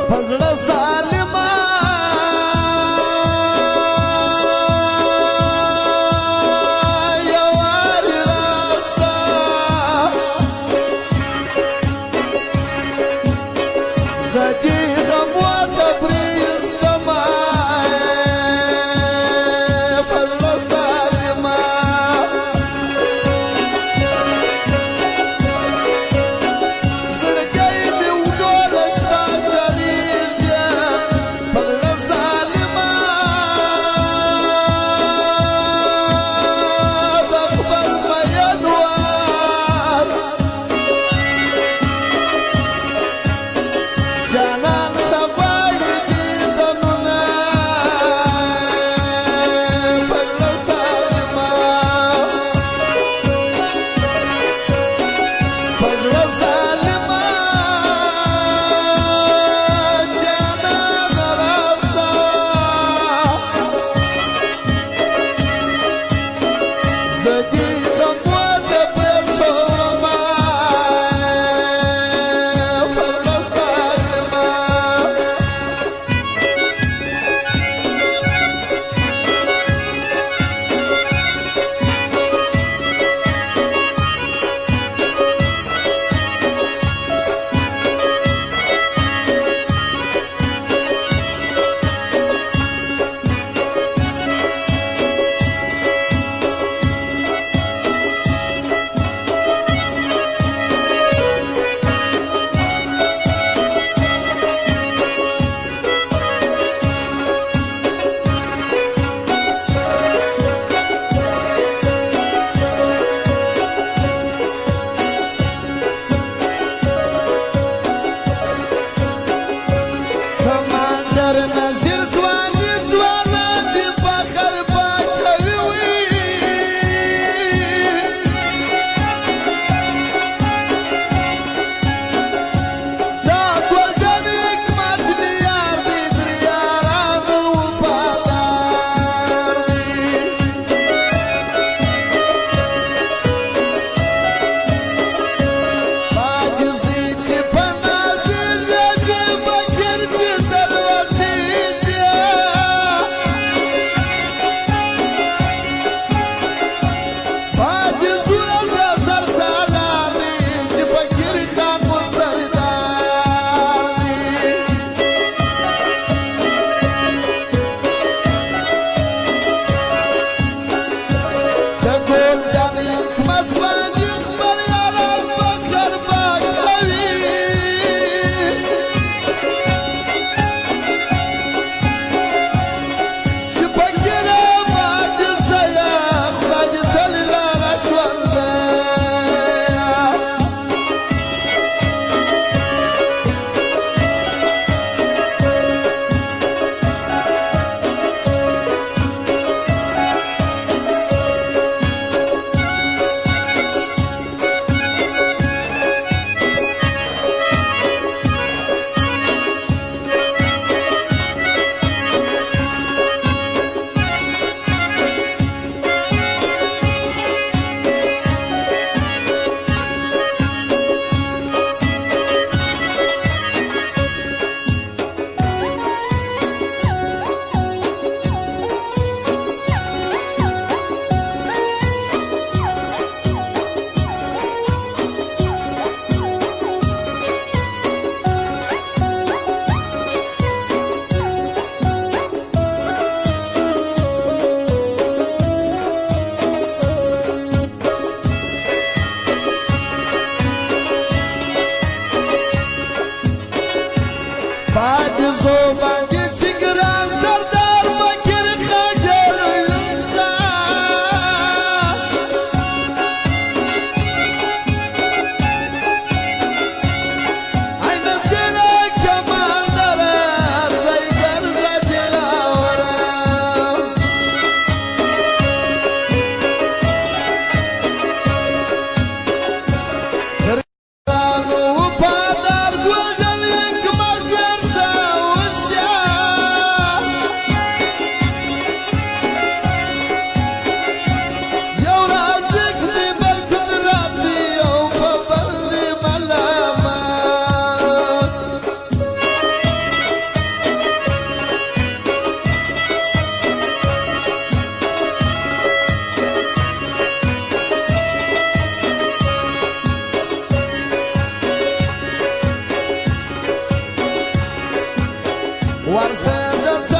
پزړه ظالما یوارې راسه زه دې غمو ته پرېږدمه پزړه ظالما زړګی مې وډوله ستا ژړېږي پزړه ظالما د خپل مینوال جانان صفا یې دیدنونه پزړه ظالما پزړه ظالما جانان راسه زه دې غمو ته پرېښودمه پزړه ظالما کماندر نذیر ځواني ځوانان دې فخر به کوي وي دا ګلګن حکمت مې یار دی در یارانو وفادار دی باجزي چې په نازل لږې فکر کې دروسېږي باجزو د زر سالار دی چې فقیر خان مو سردار دی د ګلدان حکمت باندې خپل یاران فخر به کوي چې فقیره باجزه یه خدای دې تل لاره ژوندی باجزو باندې چې ګران سردار فقیر خاجر انسان ای نذیر کماندر زیګر زدلاوره رانو وفادار ګلګن حکمت ګرځه ورسه د